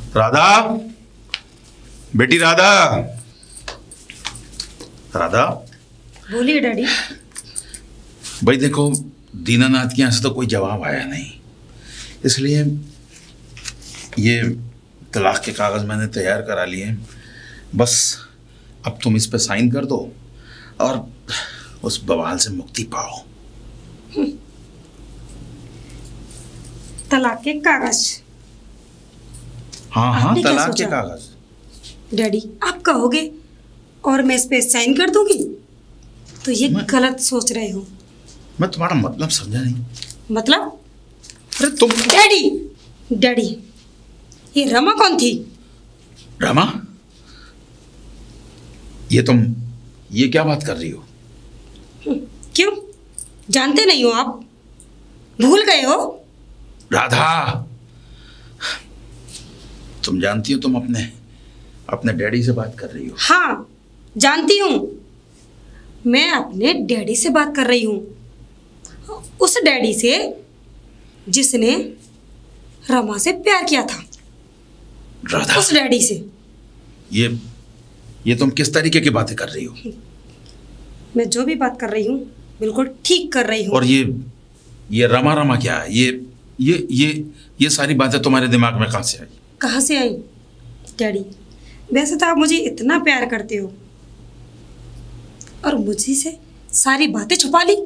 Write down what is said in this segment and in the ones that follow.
राधा, बेटी राधा। राधा बोलिए डैडी। भाई देखो, दीनानाथ के यहाँ से तो कोई जवाब आया नहीं, इसलिए ये तलाक के कागज मैंने तैयार करा लिए। बस अब तुम इस पे साइन कर दो और उस बवाल से मुक्ति पाओ। तलाक के कागज? हाँ हाँ, तलाक के कागज। डैडी आप कहोगे और मैं इस पे साइन कर दूंगी, तो ये गलत सोच रहे हो। मैं तुम्हारा मतलब समझा नहीं। मतलब? अरे तुम डैडी ये रमा कौन थी? रमा? ये क्या बात कर रही हो? क्यों, जानते नहीं हो आप? भूल गए हो? राधा, तुम जानती हो तुम अपने डैडी से बात कर रही हो। हाँ जानती हूँ, मैं अपने डैडी से बात कर रही हूँ। उस डैडी से जिसने रमा से प्यार किया था। राधा, उस डैडी से। ये तुम किस तरीके की बातें कर रही हो? मैं जो भी बात कर रही हूँ बिल्कुल ठीक कर रही हूँ। और ये रमा क्या है? ये सारी बातें तुम्हारे दिमाग में कहाँ से आई? कहाँ से आई डैडी? वैसे तो आप मुझे इतना प्यार करते हो और मुझे से सारी बातें छुपा ली।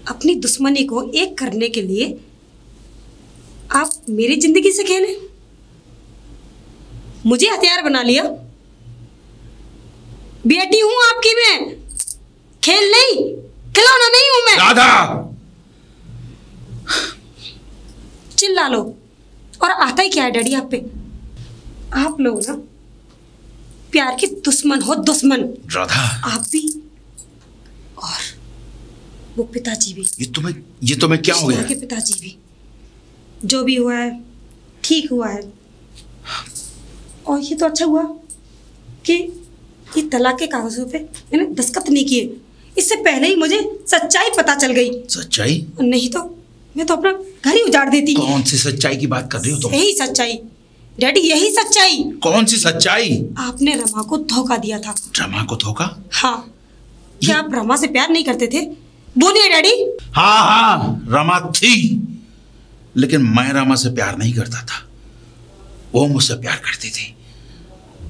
अपनी दुश्मनी को एक करने के लिए आप मेरी जिंदगी से खेले, मुझे हथियार बना लिया। बेटी हूं आपकी मैं, खेल नहीं, खिलौना नहीं हूं मैं। राधा, चिल्ला लो और आता ही क्या है डैडी आप पे? आप लोग ना प्यार के दुश्मन हो, दुश्मन। राधा, आप भी और वो पिताजी भी। ये तुम्हें क्या हो गया? के पिताजी भी। जो भी हुआ है ठीक हुआ है। और ये तो अच्छा हुआ कि ये तलाक के कागजों पे मैंने दस्तखत नहीं किए। इससे पहले ही मुझे सच्चाई पता चल गई। सच्चाई? नहीं तो मैं तो अपना घर ही उजाड़ देती। कौन सी सच्चाई की बात कर रही हो तुम? यही सच्चाई डैडी, यही सच्चाई। कौन सी सच्चाई? आपने रमा को धोखा दिया था। रमा को धोखा? हाँ। क्या आप रमा से प्यार नहीं करते थे? बोलिए डैडी। हाँ, रमा थी, लेकिन मैं रमा से प्यार नहीं करता था। वो मुझसे प्यार करती थी,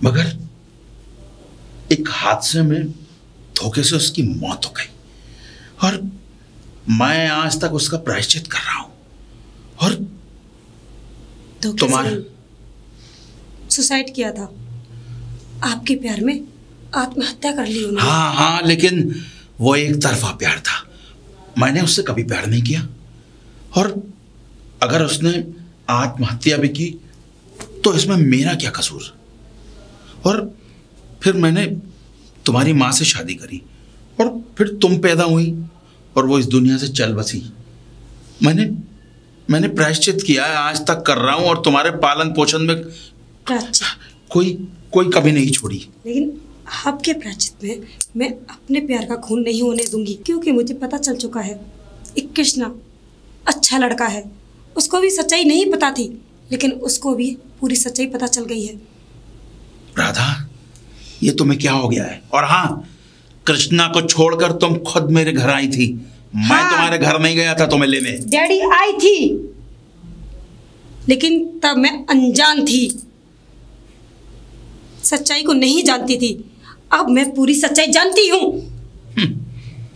मगर एक हादसे में धोखे से उसकी मौत हो गई और मैं आज तक उसका प्रायश्चित कर रहा हूं। और तुम्हारे सुसाइड किया था, आपके प्यार में आत्महत्या कर ली उन्होंने। हाँ, लेकिन वो एक तरफा प्यार था। मैंने उससे कभी प्यार नहीं किया, और अगर उसने आत्महत्या भी की तो इसमें मेरा क्या कसूर? और फिर मैंने तुम्हारी माँ से शादी करी और फिर तुम पैदा हुई और वो इस दुनिया से चल बसी। मैंने प्रायश्चित किया है, आज तक कर रहा हूं, और तुम्हारे पालन पोषण में कोई कभी नहीं छोड़ी। लेकिन आपके प्रायश्चित में मैं अपने प्यार का खून नहीं होने दूंगी, क्योंकि मुझे पता चल चुका है एक कृष्णा अच्छा लड़का है। उसको भी सच्चाई नहीं पता थी, लेकिन उसको भी पूरी सच्चाई पता चल गई है। राधा, ये तुम्हें क्या हो गया है? और हाँ, कृष्णा को छोड़कर तुम खुद मेरे घर आई थी। हाँ, मैं तुम्हारे घर नहीं गया था तुम्हें लेने। डैडी आई थी, लेकिन तब मैं अनजान थी, सच्चाई को नहीं जानती थी। अब मैं पूरी सच्चाई जानती हूँ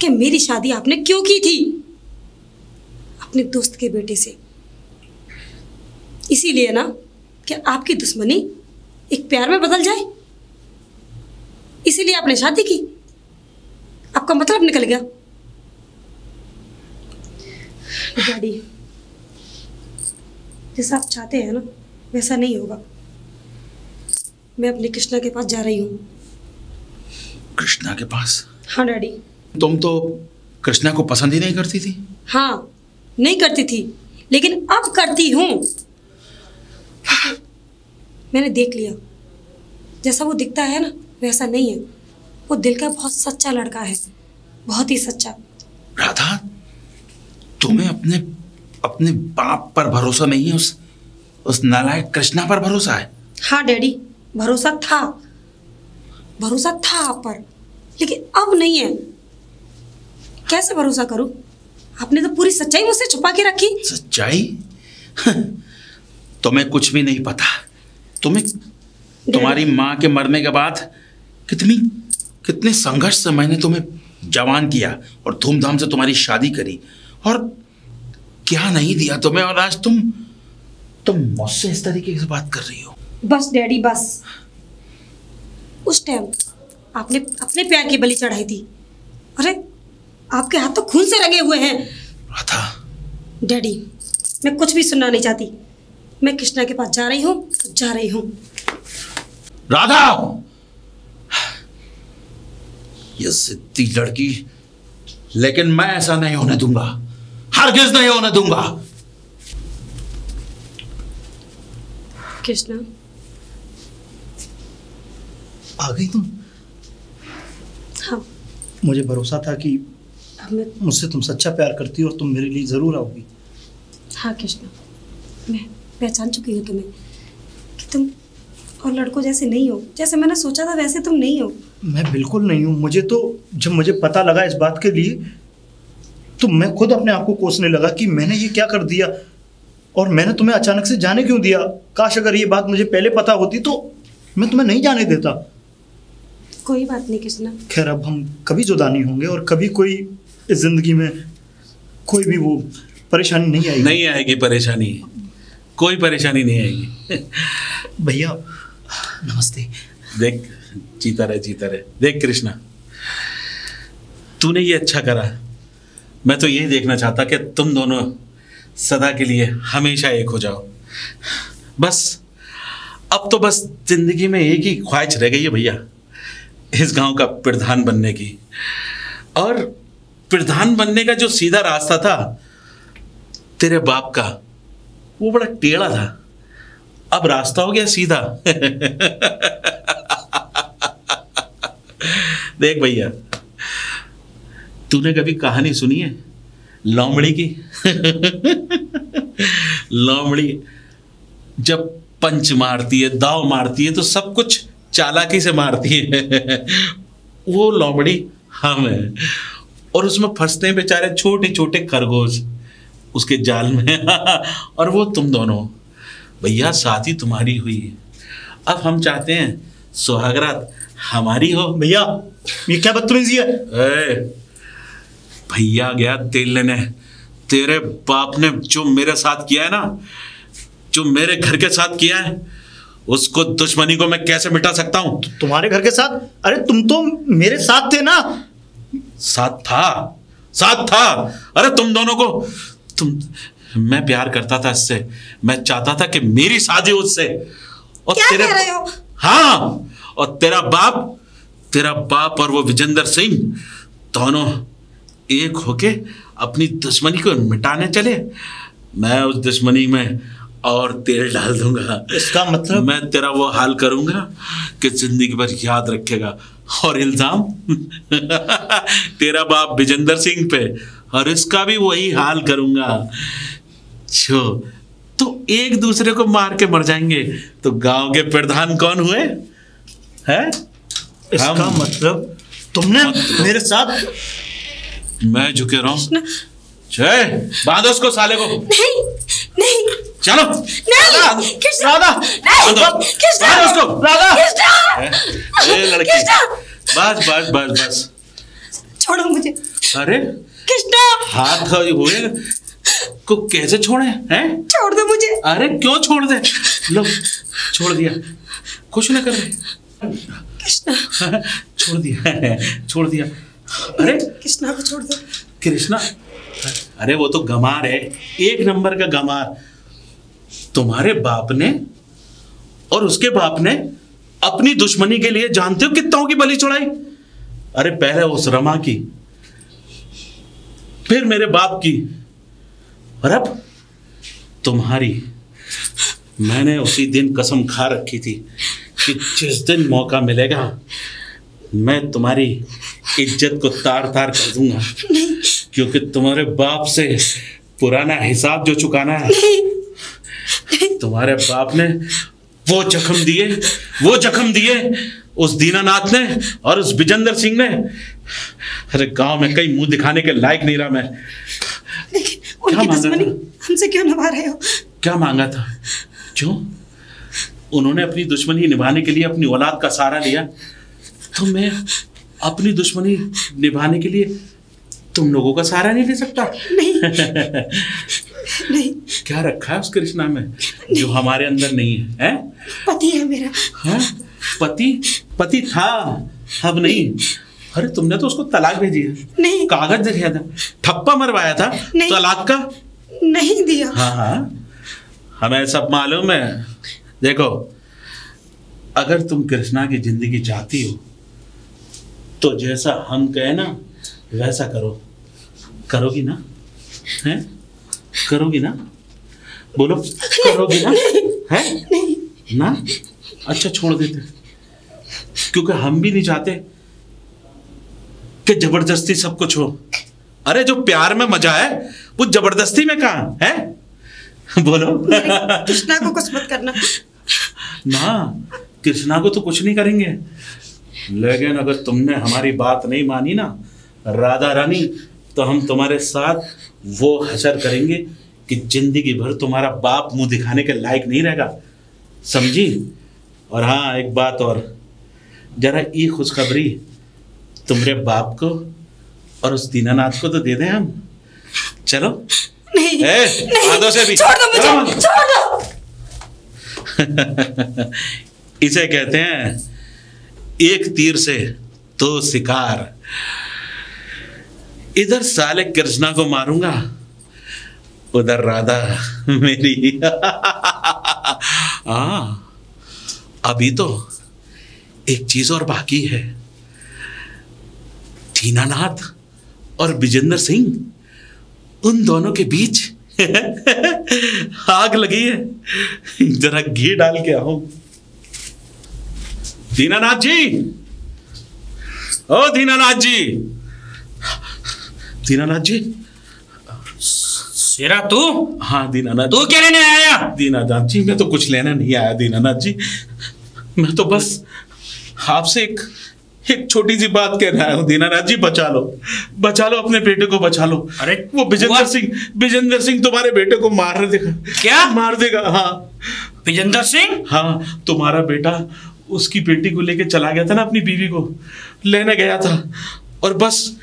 कि मेरी शादी आपने क्यों की थी अपने दोस्त के बेटे से। इसीलिए ना कि आपकी दुश्मनी एक प्यार में बदल जाए, इसीलिए आपने शादी की। आपका मतलब निकल गया। डैडी, जैसा आप चाहते हैं ना वैसा नहीं होगा। मैं अपनी कृष्णा के पास जा रही हूँ। कृष्णा के पास? हाँ डैडी। तुम तो कृष्णा को पसंद ही नहीं करती थी। हाँ, नहीं करती थी, लेकिन अब करती हूँ। मैंने देख लिया, जैसा वो दिखता है ना वैसा नहीं है। वो दिल का बहुत सच्चा लड़का है, बहुत ही सच्चा। राधा, तुम्हें अपने बाप पर भरोसा नहीं है? उस नालायक कृष्णा पर भरोसा है? हाँ डैडी, भरोसा था आप पर, लेकिन अब नहीं है। कैसे भरोसा करूं? आपने तो पूरी सच्चाई मुझसे छुपा के रखी। सच्चाई? तुम्हें कुछ भी नहीं पता। तुम्हारी माँ के मरने के बाद कितने संघर्ष से मैंने तुम्हें जवान किया और धूमधाम से तुम्हारी शादी करी, और क्या नहीं दिया तुम्हें, और आज तुम मुझसे इस तरीके से बात कर रही हो। बस डैडी बस। उस टाइम आपने अपने प्यार की बलि चढ़ाई थी। अरे आपके हाथ तो खून से रंगे हुए हैं। राधा। डैडी, मैं कुछ भी सुनना नहीं चाहती। मैं कृष्णा के पास जा रही हूँ। राधा, ये जिद्दी लड़की, लेकिन मैं ऐसा नहीं होने दूंगा, हरगिज नहीं होने दूंगा। कृष्णा, आ गई तुम? हाँ। मुझे भरोसा था कि मुझसे तुम सच्चा प्यार करती हो और तुम मेरे लिए जरूर आओगी। हाँ कृष्णा, मैं पहचान चुकी हूँ तुम्हें कि तुम और लड़कों जैसे नहीं हो। जैसे मैंने सोचा था वैसे तुम नहीं हो। मैं बिल्कुल नहीं हूँ। जब मुझे पता लगा इस बात के लिए, तो मैं खुद अपने आप को कोसने लगा कि मैंने ये क्या कर दिया, और मैंने तुम्हें अचानक से जाने क्यों दिया। काश अगर ये बात मुझे पहले पता होती तो मैं तुम्हें नहीं जाने देता। कोई बात नहीं कृष्णा। खैर, अब हम कभी जुदा नहीं होंगे और कभी कोई इस जिंदगी में कोई भी वो परेशानी नहीं आएगी। परेशानी, कोई परेशानी नहीं आएगी। भैया नमस्ते। देख, जीता रहे। देख कृष्णा, तूने ये अच्छा करा। मैं तो यही देखना चाहता कि तुम दोनों सदा के लिए हमेशा एक हो जाओ। बस अब तो बस जिंदगी में एक ही ख्वाहिश रह गई है भैया, इस गांव का प्रधान बनने की। और प्रधान बनने का जो सीधा रास्ता था तेरे बाप का, वो बड़ा टेढ़ा था। अब रास्ता हो गया सीधा। देख भैया, तूने कभी कहानी सुनी है लोमड़ी की? लोमड़ी जब पंच मारती है, दाव मारती है, तो सब कुछ चालाकी से मारती है। वो लोमड़ी हम है, और उसमें फंसते हैं बेचारे छोटे छोटे खरगोश उसके जाल में। और वो तुम दोनों भैया, शादी तुम्हारी हुई है। अब हम चाहते हैं सुहागरात हमारी हो। भैया ये क्या बदतमीजी है? भैया गया तेल लेने। तेरे बाप ने जो मेरे साथ किया है ना, जो मेरे घर के साथ किया है, उसको दुश्मनी को मैं कैसे मिटा सकता हूं? तुम्हारे घर के साथ? अरे तुम तो मेरे साथ थे ना। साथ था। अरे तुम दोनों को मैं प्यार करता था इससे। मैं चाहता था कि मेरी शादी उससे। और क्या कह रहे हो? हाँ, और तेरा बाप और वो विजेंद्र सिंह दोनों एक होके अपनी दुश्मनी को मिटाने चले। मैं उस दुश्मनी में और तेल डाल दूंगा। इसका मतलब? मैं तेरा वो हाल करूंगा कि जिंदगी भर याद रखेगा। और इल्जाम तेरा बाप विजेंद्र सिंह पे, और इसका भी वही हाल करूंगा। जो तो एक दूसरे को मार के मर जाएंगे, तो गांव के प्रधान कौन हुए हैं? इसका मतलब तुमने मेरे साथ? मैं झुके रहा हूं। जय, बांधो उसको साले को। नहीं चलो। नहीं कृष्णा, राधा, कृष्णा, उसको राधा। ए लड़की, बस छोड़ो मुझे। अरे कृष्णा, हाथ हुए को कैसे छोड़े हैं? छोड़ दो मुझे। अरे क्यों छोड़ दे? लो, छोड़ दिया। कुछ ना कर रहे। कृष्णा, छोड़ दिया। अरे कृष्णा को छोड़ दो। कृष्णा, अरे वो तो गमार है, एक नंबर का गमार। तुम्हारे बाप ने और उसके बाप ने अपनी दुश्मनी के लिए जानते हो कितनों की बलि चढ़ाई? अरे पहले उस रमा की, फिर मेरे बाप की, और अब तुम्हारी। मैंने उसी दिन कसम खा रखी थी कि जिस दिन मौका मिलेगा मैं तुम्हारी इज्जत को तार तार कर दूंगा। क्योंकि तुम्हारे बाप से पुराना हिसाब जो चुकाना है। नहीं, तुम्हारे बाप ने वो जख्म दिए उस दीनानाथ ने और उस विजेंद्र सिंह ने। अरे गांव में कहीं मुंह दिखाने के लायक नहीं रहा मैं। लेकिन उनकी दुश्मनी हमसे क्यों निभा रहे हो? क्या मांगा था? क्यों? उन्होंने अपनी दुश्मनी निभाने के लिए अपनी औलाद का सहारा लिया, तो मैं अपनी दुश्मनी निभाने के लिए तुम लोगों का सहारा नहीं ले सकता? नहीं नहीं। क्या रखा है उस कृष्णा में जो हमारे अंदर नहीं है? हैं? पति है मेरा। हाँ? पति था, अब नहीं। अरे तुमने तो उसको तलाक भेजी है। नहीं। कागज दिखाया था, ठप्पा मरवाया था तलाक का। नहीं दिया। हाँ, हमें सब मालूम है। देखो, अगर तुम कृष्णा की जिंदगी चाहती हो तो जैसा हम कहे ना वैसा करो। करोगी ना? हैं? करोगी ना? बोलो, करोगी ना? हैं? नहीं ना? अच्छा, छोड़ देते, क्योंकि हम भी नहीं चाहते कि जबरदस्ती सब कुछ हो। अरे जो प्यार में मजा है वो जबरदस्ती में कहाँ है? बोलो। कृष्णा को कुछ मत करना ना, कृष्णा को तो कुछ नहीं करेंगे, लेकिन अगर तुमने हमारी बात नहीं मानी ना राधा रानी, तो हम तुम्हारे साथ वो हशर करेंगे कि जिंदगी भर तुम्हारा बाप मुंह दिखाने के लायक नहीं रहेगा, समझी? और हाँ, एक बात और, जरा ये खुशखबरी तुम्हारे बाप को और उस दीनानाथ को तो दे दें हम। चलो। नहीं, आदो से भी छोड़ दो मुझे, छोड़ दो। इसे कहते हैं एक तीर से दो शिकार। इधर साले कृष्णा को मारूंगा, उधर राधा मेरी। हाँ, अभी तो एक चीज और बाकी है। दीनानाथ और विजेंद्र सिंह, उन दोनों के बीच आग लगी है, जरा घी डाल के आओ। दीनानाथ जी, ओ दीनानाथ जी, दीनानाथ जी। शेरा तू? हाँ दीनानाथ। तू क्या लेने आया? दीनानाथ जी, मैं तो कुछ लेने नहीं आया दीनानाथ जी, मैं तो बस आपसे एक छोटी सी बात कह रहा हूँ। दीनानाथ जी, बचा लो अपने बेटे को, बचा लो। अरे वो विजेंद्र सिंह तुम्हारे बेटे को मार देगा। क्या? मार देगा? हाँ। विजेंद्र सिंह? हाँ, तुम्हारा बेटा उसकी बेटी को लेके चला गया था ना, अपनी बीवी को लेने गया था, और बस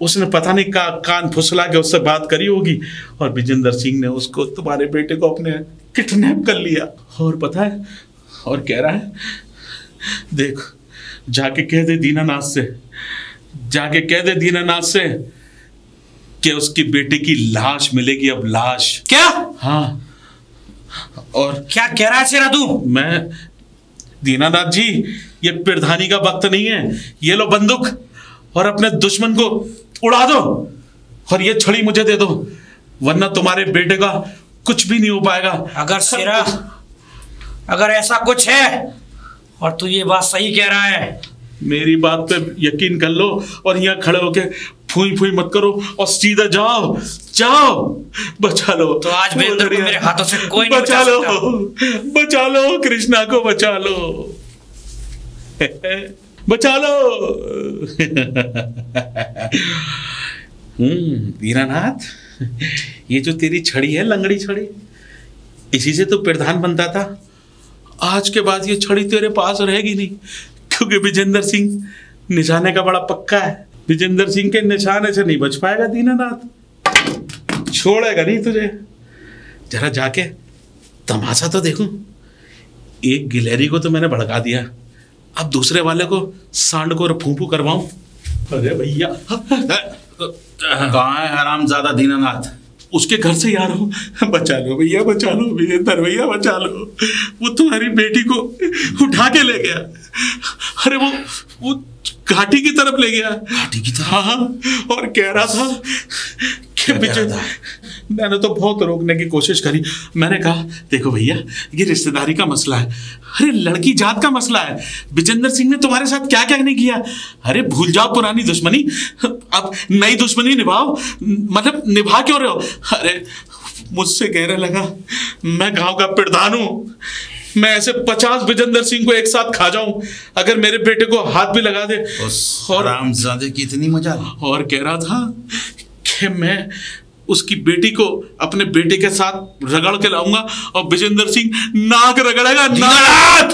उसने पता नहीं कान फुसला के उससे बात करी होगी, और विजेंद्र सिंह ने उसको, तुम्हारे बेटे को, अपने किडनैप कर लिया। और पता है, और कह रहा है, देख जाके कह दे दीनानाथ से कि उसकी बेटे की लाश मिलेगी अब, लाश। क्या? हाँ। और क्या कह रहा है शेरा तू? मैं, दीनानाथ जी, ये प्रधानी का वक्त नहीं है, ये लो बंदूक और अपने दुश्मन को उड़ा दो, और ये छड़ी मुझे दे दो, वरना तुम्हारे बेटे का कुछ भी नहीं हो पाएगा। अगर शेरा, अगर ऐसा कुछ है और तू ये बात सही कह रहा है, मेरी बात पे यकीन कर लो, और यहाँ खड़े होके फूई फूई मत करो, और सीधा जाओ, बचा लो। तो आज वीरेंद्र को मेरे हाथों से कोई नहीं बचा लो, कृष्णा को बचा लो, बचा लो। दीनानाथ, ये जो तेरी छड़ी है, लंगड़ी छड़ी, इसी से तो प्रधान बनता था। आज के बाद ये छड़ी तेरे पास रहेगी नहीं, क्योंकि विजेंद्र सिंह निशाने का बड़ा पक्का है। विजेंद्र सिंह के निशाने से नहीं बच पाएगा दीनानाथ, छोड़ेगा नहीं तुझे। जरा जाके तमाशा तो देखूं। एक गिलहरी को तो मैंने भड़का दिया, अब दूसरे वाले को सांड को फूंफू करवाऊं। अरे भैया, कहाँ है हरामजादा दीनानाथ? उसके घर से आ रहा हूँ। बचा लो भैया, बचा लो, विजेंद्र भैया बचा लो। वो तुम्हारी बेटी को उठा के ले गया। अरे वो घाटी की तरफ ले गया। घाटी की तरफ? हाँ, और कह रहा था कि विजेंद्र, मैंने तो बहुत रोकने की कोशिश करी। मैंने कहा, देखो भैया, ये रिश्तेदारी का मसला है, अरे लड़की जात का मसला है। विजेंद्र सिंह ने तुम्हारे साथ क्या क्या नहीं किया। अरे भूल जाओ पुरानी दुश्मनी, अब नई दुश्मनी निभाओ। मतलब निभा क्यों रहे हो? अरे मुझसे कहने लगा मैं गांव का प्रधान हूं, मैं ऐसे 50 विजेंद्र सिंह को एक साथ खा जाऊं अगर मेरे बेटे को हाथ भी लगा दे। और हरामजादे की इतनी मजाल। और कह रहा था कि मैं उसकी बेटी को अपने बेटे के साथ रगड़ के लाऊंगा और विजेंद्र सिंह नाक रगड़ेगा। नाक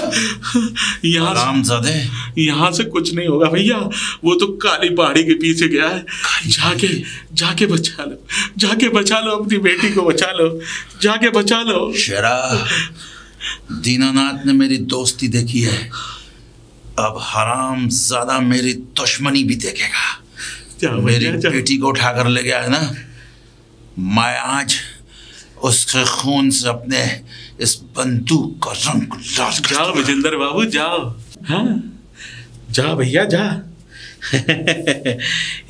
यहाँ से कुछ नहीं होगा भैया, वो तो काली पहाड़ी के पीछे गया है। जाके बचा लो, जाके बचा लो, अपनी बेटी को बचा लो, जाके बचा लो। शेरा, दीनानाथ ने मेरी दोस्ती देखी है, अब हरामजादा मेरी दुश्मनी भी देखेगा। मेरी बेटी को उठाकर ले गया है ना, मैं आज उसके खून से अपने इस बंदूक का रंग लाल कर। जाओ विजेंद्र बाबू जाओ, हाँ जाओ भैया जा।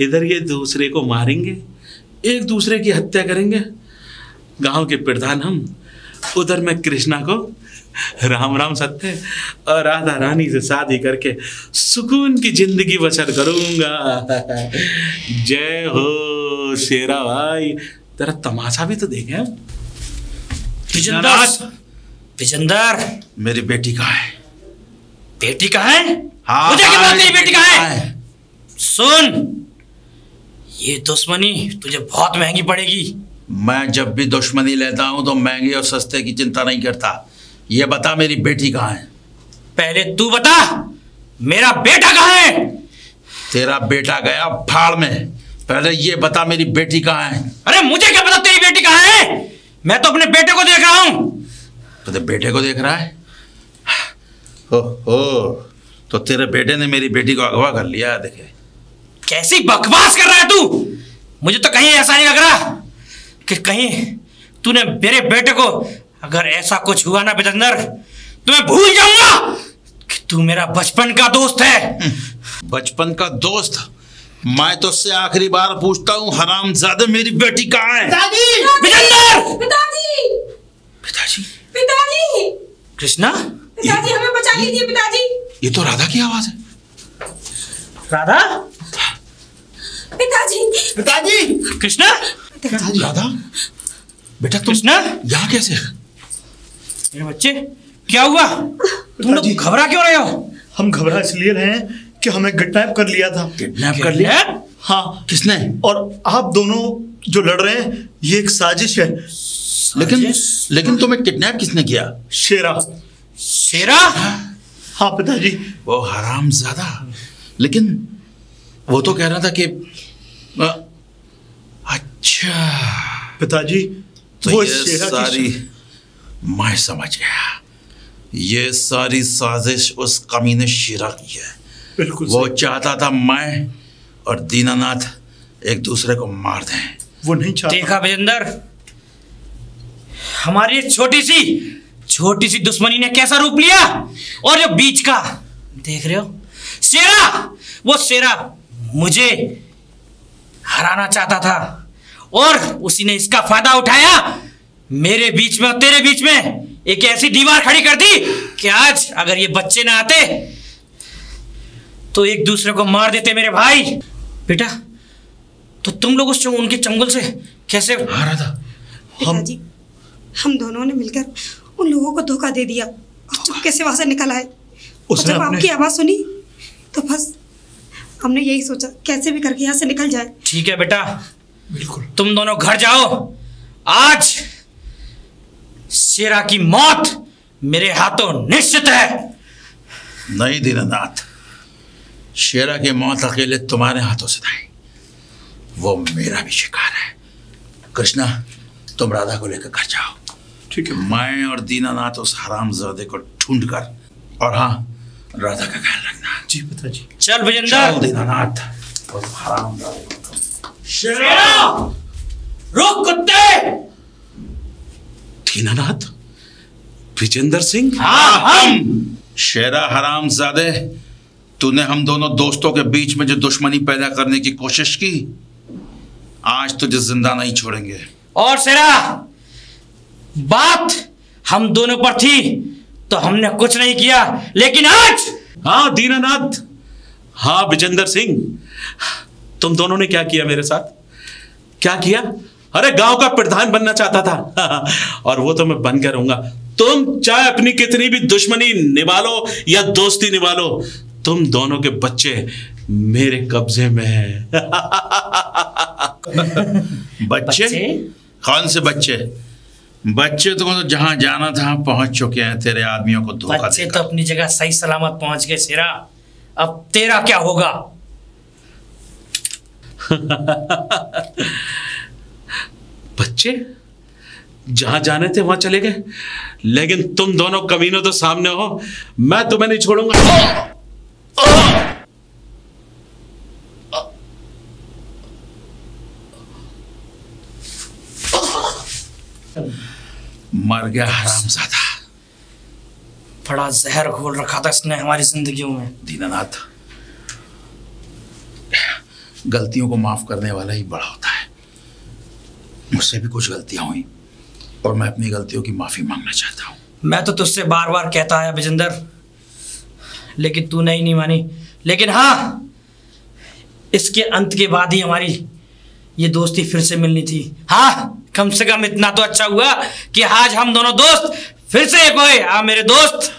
इधर ये दूसरे को मारेंगे, एक दूसरे की हत्या करेंगे, गांव के प्रधान हम, उधर मैं कृष्णा को राम राम सत्य और राधा रानी से शादी करके सुकून की जिंदगी बसर करूंगा। जय हो शेरा भाई, तेरा तमाशा भी तो देखे हम। विजेंद्र, मेरी बेटी कहाँ है? बेटी कहाँ है? हाँ, मुझे क्या बात, तेरी बेटी कहाँ है? सुन, ये दुश्मनी तुझे बहुत महंगी पड़ेगी। मैं जब भी दुश्मनी लेता हूं तो महंगे और सस्ते की चिंता नहीं करता। ये बता मेरी बेटी कहाँ है? पहले तू बता, मेरा बेटा कहाँ है? तेरा बेटा गया फाड़ में, पहले ये बता मेरी बेटी कहाँ है? अरे मुझे क्या पता तेरी बेटी कहाँ है? मैं तो अपने बेटे को देख रहा हूं। तो तेरे बेटे को देख रहा है? हो तो तेरे बेटे ने मेरी बेटी को अगवा कर लिया। देखे कैसी बकवास कर रहा है तू। मुझे तो कहीं ऐसा नहीं लग रहा कि कहीं तूने मेरे बेटे को, अगर ऐसा कुछ हुआ ना विजेंद्र, तो मैं भूल जाऊंगा कि तू मेरा बचपन का दोस्त है। बचपन का दोस्त? मैं तो उससे आखिरी बार पूछता हूँ, हरामजादे मेरी बेटी कहाँ है? विजेंद्र! पिताजी! पिताजी! कृष्णा! पिताजी हमें बचा लीजिए पिताजी। ये तो राधा की आवाज है। राधा? पिताजी! कृष्णा! राधा, बेटा तुम कृष्णा, यहाँ कैसे? मेरे बच्चे, क्या हुआ? तुम लोग घबरा क्यों रहे हो? हम घबरा इसलिए रहे हैं कि हमें किडनैप कर लिया था। किडनैप कर लिया? हाँ। किसने? और आप दोनों जो लड़ रहे हैं, ये एक साजिश है। लेकिन तुम्हें किडनैप किसने किया? शेरा। शेरा? हाँ पिताजी। वो हरामजादा। लेकिन वो तो कह रहा था कि अच्छा पिताजी, तो वो ये सारी, मैं समझ गया, ये सारी साजिश उस कमीने शेरा की है। बिल्कुल वो चाहता था मैं और दीनानाथ एक दूसरे को मार दें। वो नहीं चाहता। देखा विजेंद्र, हमारी छोटी सी दुश्मनी ने कैसा रूप लिया। और जो बीच का देख रहे हो, शेरा, वो शेरा मुझे हराना चाहता था और उसी ने इसका फायदा उठाया। मेरे बीच में और तेरे बीच में एक ऐसी दीवार खड़ी कर दी कि आज अगर ये बच्चे ना आते तो एक दूसरे को मार देते मेरे भाई। बेटा, तो तुम लोग उनके चंगुल से कैसे हारा था? पिताजी, हम दोनों ने मिलकर उन लोगों को धोखा दे दिया और चुपके से वहां से निकल आए। और जब आपकी आवाज सुनी तो बस हमने यही सोचा कैसे भी करके यहाँ से निकल जाए। ठीक है बेटा, बिल्कुल। तुम दोनों घर जाओ। आज शेरा की मौत मेरे हाथों निश्चित है। नहीं दीनानाथ, शेरा की मौत अकेले तुम्हारे हाथों से नहीं, वो मेरा भी शिकार है। कृष्णा, तुम राधा को लेकर घर जाओ। ठीक है। मैं और दीनानाथ उस हरामजादे को ढूंढ कर, और हाँ, राधा का ख्याल रखना। जी पिताजी। चल विजेंद्र। चल दीनानाथ, उस हरामजादे को। शेरा, रुक कुत्ते। दीनानाथ, विजेंद्र सिंह? हाँ, हम। शेरा हरामजादे, तूने हम दोनों दोस्तों के बीच में जो दुश्मनी पैदा करने की कोशिश की, आज तुझे जिंदा नहीं छोड़ेंगे। और शेरा, बात हम दोनों पर थी तो हमने कुछ नहीं किया, लेकिन आज। हाँ दीनानाथ, हाँ विजेंद्र सिंह, तुम दोनों ने क्या किया मेरे साथ? क्या किया? अरे गांव का प्रधान बनना चाहता था और वो तो मैं बन के रहूंगा। तुम चाहे अपनी कितनी भी दुश्मनी निभा लो या दोस्ती निभा लो, तुम दोनों के बच्चे मेरे कब्जे में हैं। बच्चे? कौन से बच्चे? बच्चे तो जहां जाना था पहुंच चुके हैं, तेरे आदमियों को धोखा बच्चे तो अपनी जगह सही सलामत पहुंच गए शेरा, अब तेरा क्या होगा? बच्चे जहां जाने थे वहां चले गए, लेकिन तुम दोनों कमीनों तो सामने हो, मैं तुम्हें नहीं छोड़ूंगा। मर गया हरामजादा। बड़ा जहर घोल रखा था इसने हमारी जिंदगियों में। दीनानाथ, गलतियों को माफ करने वाला ही बड़ा होता है। मुझसे भी कुछ गलतियां हुई और मैं अपनी गलतियों की माफी मांगना चाहता हूं। मैं तो तुझसे बार बार कहता आया विजेंदर, लेकिन तूने ही नहीं मानी। लेकिन हाँ, इसके अंत के बाद ही हमारी ये दोस्ती फिर से मिलनी थी। हाँ, कम से कम इतना तो अच्छा हुआ कि आज हम दोनों दोस्त फिर से एक हुए। हाँ मेरे दोस्त।